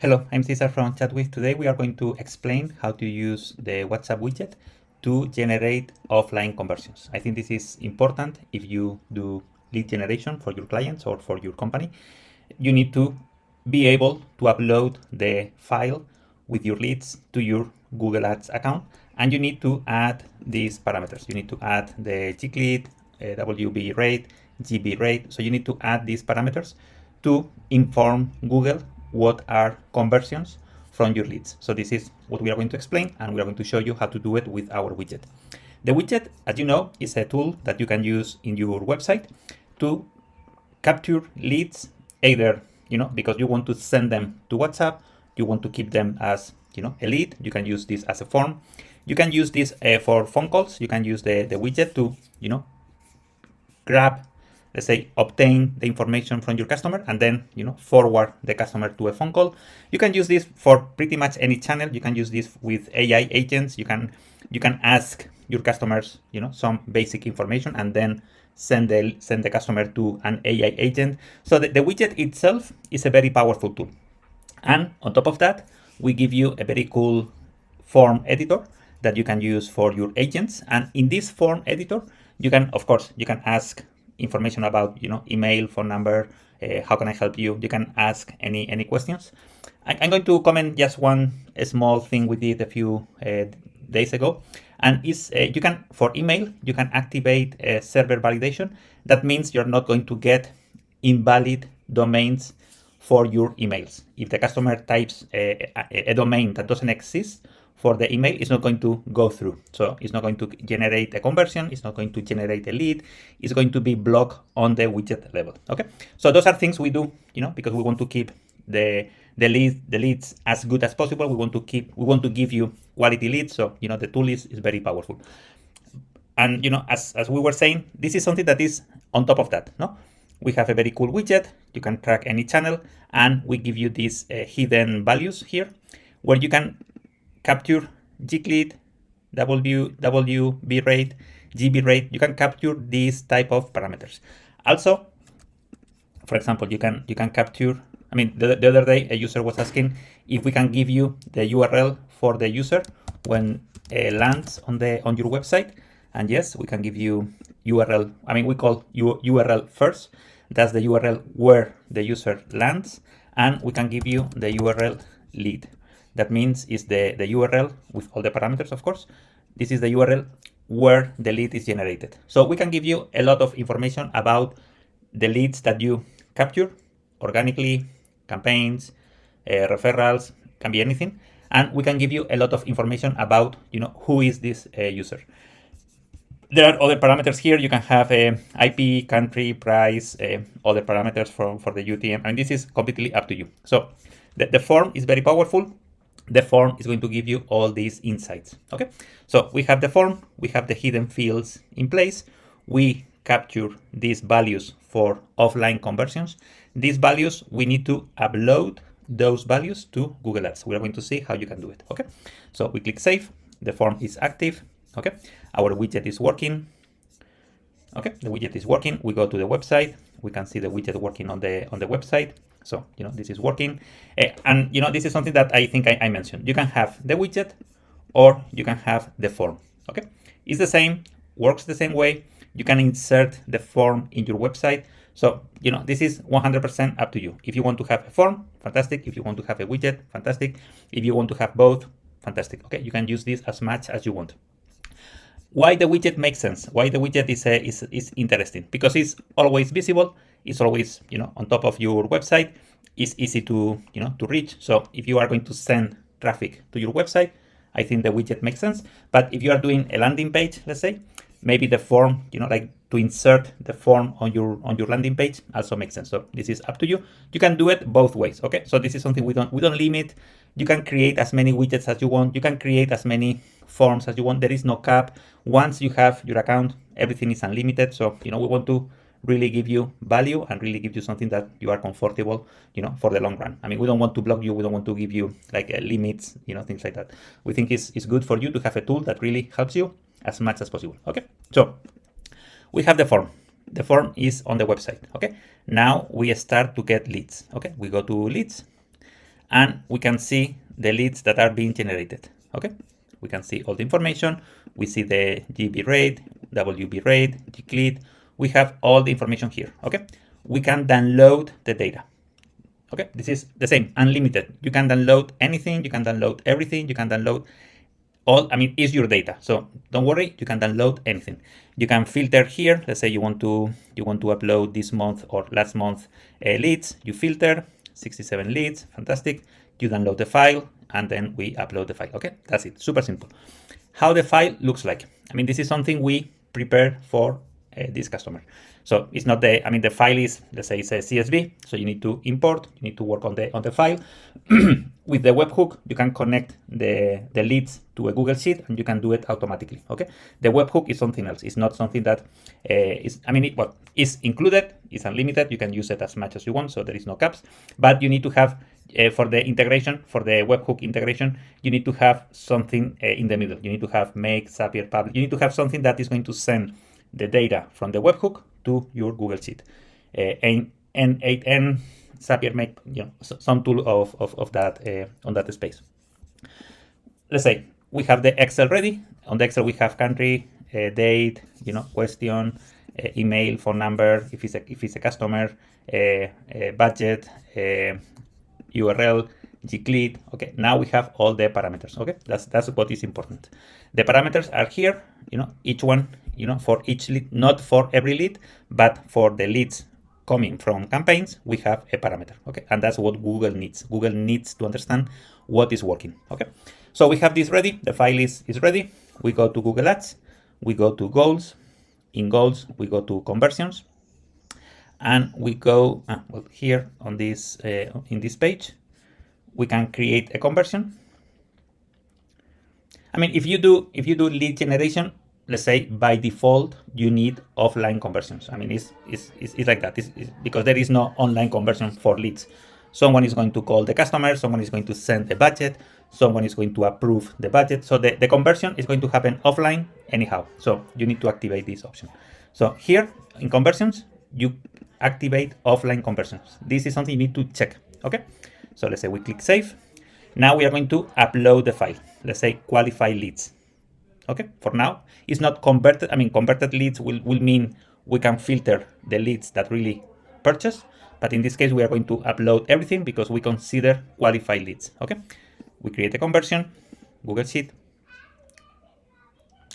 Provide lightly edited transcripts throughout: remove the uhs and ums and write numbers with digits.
Hello, I'm Cesar from Chatwith. Today we are going to explain how to use the WhatsApp widget to generate offline conversions. I think this is important if you do lead generation for your clients or for your company. You need to be able to upload the file with your leads to your Google Ads account, and you need to add these parameters. You need to add the GClid, WBraid, GBraid. So you need to add these parameters to inform Google what are conversions from your leads. So this is what we are going to explain, and we are going to show you how to do it with our widget. The widget, as you know, is a tool that you can use in your website to capture leads, either because you want to send them to WhatsApp, you want to keep them as a lead. You can use this as a form. You can use this for phone calls. You can use the widget to grab, let's say, obtain the information from your customer and then forward the customer to a phone call. You can use this for pretty much any channel. You can use this with AI agents. You can ask your customers some basic information and then send the customer to an AI agent. So the widget itself is a very powerful tool. And on top of that, we give you a very cool form editor that you can use for your agents. And in this form editor, you can, of course, you can ask information about, email, phone number, how can I help you? You can ask any questions. I'm going to comment just one small thing we did a few days ago. And is you can, for email, you can activate a server validation. That means you're not going to get invalid domains for your emails. If the customer types a domain that doesn't exist for the email, it's not going to go through. So it's not going to generate a conversion. It's not going to generate a lead. It's going to be blocked on the widget level. Okay. So those are things we do, because we want to keep the leads as good as possible. We want to give you quality leads. So, the tool is very powerful. And, as we were saying, this is something that is on top of that, no? We have a very cool widget. You can track any channel, and we give you these hidden values here where you can capture GClid, WBraid, GBraid. You can capture these type of parameters. Also, for example, you can capture. I mean, the other day a user was asking if we can give you the URL for the user when lands on your website. And yes, we can give you URL. I mean, we call URL first. That's the URL where the user lands, and we can give you the URL lead. That means is the URL with all the parameters, of course. This is the URL where the lead is generated. So we can give you a lot of information about the leads that you capture organically, campaigns, referrals, can be anything. And we can give you a lot of information about, who is this user. There are other parameters here. You can have IP, country, price, other parameters for the UTM. And this is completely up to you. So the form is very powerful. The form is going to give you all these insights. Okay, so we have the form, we have the hidden fields in place. We capture these values for offline conversions. These values, we need to upload those values to Google Ads. We are going to see how you can do it. Okay, so we click save. The form is active. Okay, our widget is working. Okay, the widget is working. We go to the website. We can see the widget working on the website. So, this is working. And, this is something that I think I mentioned. You can have the widget or you can have the form. Okay, it's the same, works the same way. You can insert the form in your website. So, this is 100% up to you. If you want to have a form, fantastic. If you want to have a widget, fantastic. If you want to have both, fantastic. Okay, you can use this as much as you want. Why the widget makes sense? Why the widget is interesting? Because it's always visible. It's always on top of your website. It's easy to to reach. So if you are going to send traffic to your website, I think the widget makes sense. But if you are doing a landing page, let's say, maybe the form, like to insert the form on your landing page also makes sense. So this is up to you. You can do it both ways. Okay, so this is something we don't limit. You can create as many widgets as you want. You can create as many forms as you want. There is no cap. Once you have your account, everything is unlimited. So we want to really give you value and really give you something that you are comfortable, for the long run. I mean, we don't want to block you. We don't want to give you like limits, things like that. We think it's good for you to have a tool that really helps you as much as possible. Okay, so we have the form. The form is on the website. Okay, now we start to get leads. Okay, we go to leads, and we can see the leads that are being generated. Okay, we can see all the information. We see the GBraid, WBraid, GClid. We have all the information here. Okay, we can download the data. Okay, this is the same, unlimited. You can download anything, you can download everything, you can download all, I mean, it's your data. So don't worry, you can download anything. You can filter here. Let's say you want to upload this month or last month leads. You filter 67 leads, fantastic. You download the file and then we upload the file. Okay, that's it, super simple. How the file looks like. I mean, this is something we prepare for this customer. So it's not the, I mean, the file is, let's say it's a CSV. So you need to import, you need to work on the file. With the webhook, you can connect the leads to a Google Sheet and you can do it automatically. Okay. The webhook is something else. It's not something that is, I mean, what is included, it's unlimited. You can use it as much as you want. So there is no caps, but you need to have for the integration, for the webhook integration, you need to have something in the middle. You need to have make, Zapier, public. You need to have something that is going to send the data from the webhook to your Google Sheet. N8N, Zapier make, you know, some tool of that on that space. Let's say we have the Excel ready. On the Excel we have country, date, you know, question, email, phone number, if it's a customer, budget, URL, GClid. Okay, now we have all the parameters. Okay, that's what is important. The parameters are here, you know, each one, you know, for each lead, not for every lead, but for the leads coming from campaigns, we have a parameter. Okay, and that's what Google needs. Google needs to understand what is working. Okay, so we have this ready. The file is ready. We go to Google Ads. We go to goals. In goals, we go to conversions. And we go well, here on this in this page, we can create a conversion. I mean, if you do lead generation, let's say by default you need offline conversions. I mean, it's like that. It's because there is no online conversion for leads. Someone is going to call the customer, someone is going to send the budget, someone is going to approve the budget. So the conversion is going to happen offline anyhow. So you need to activate this option. So here in conversions, you activate offline conversions. This is something you need to check. Okay, so let's say we click save. Now we are going to upload the file. Let's say qualify leads. Okay, for now it's not converted. I mean, converted leads will mean we can filter the leads that really purchase, but in this case we are going to upload everything because we consider qualified leads. Okay, we create a conversion, Google Sheet.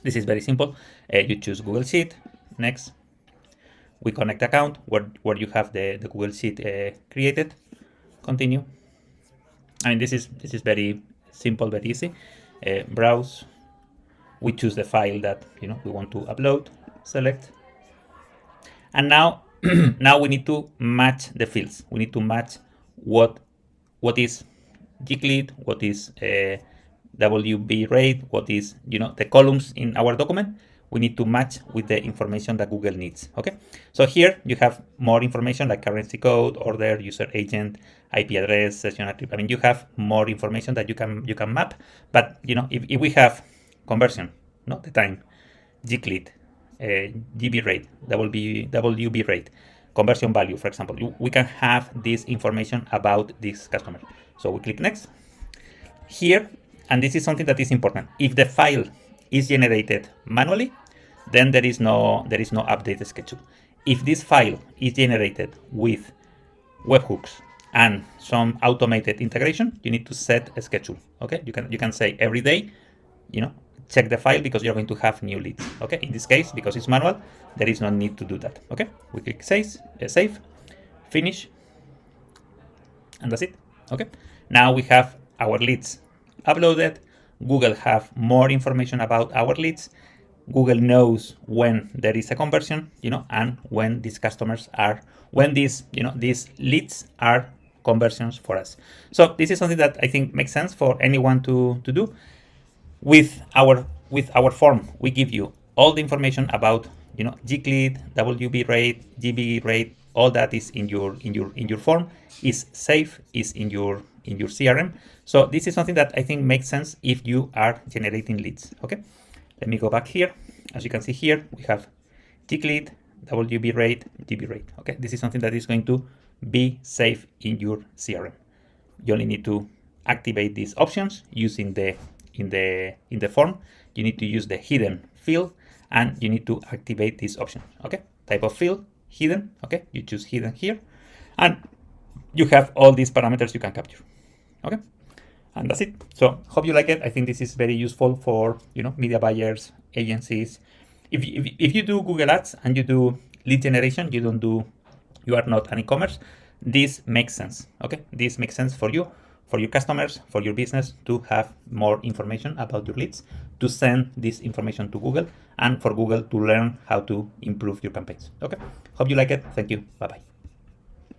This is very simple. You choose Google Sheet, next. We connect account where you have the Google Sheet created. Continue. I mean, this is very simple, very easy. Browse. We choose the file that we want to upload. Select. And now now we need to match the fields. We need to match what is GClid, what is WBraid, what is the columns in our document. We need to match with the information that Google needs. Okay, so here you have more information like currency code, order, user agent, IP address, session attribute. I mean, you have more information that you can map. But if we have conversion, the time, GClid, GBraid, WBraid, conversion value, for example, we can have this information about this customer. So we click next here, and this is something that is important. If the file is generated manually, then there is no update schedule. If this file is generated with webhooks and some automated integration, you need to set a schedule. Okay, you can say every day, check the file because you're going to have new leads. Okay, in this case, because it's manual, there is no need to do that. Okay, we click save, finish, and that's it. Okay, now we have our leads uploaded. Google have more information about our leads. Google knows when there is a conversion, and when these customers are, when these leads are conversions for us. So this is something that I think makes sense for anyone to do. With our form, we give you all the information about GClid, WBraid, GBraid. All that is in your form, is safe, is in your CRM. So this is something that I think makes sense if you are generating leads. Okay, let me go back here. As you can see here, we have GClid, WBraid, GBraid. Okay, this is something that is going to be safe in your CRM. you only need to activate these options using in the form. You need to use the hidden field, and you need to activate this option. Okay, type of field hidden. Okay, you choose hidden here, and you have all these parameters you can capture. Okay, and that's it. So hope you like it. I think this is very useful for media buyers, agencies. If you do Google Ads and you do lead generation, you are not an e-commerce, this makes sense. Okay, this makes sense for you, for your customers, for your business to have more information about your leads, to send this information to Google, and for Google to learn how to improve your campaigns. Okay, hope you like it. Thank you. Bye bye.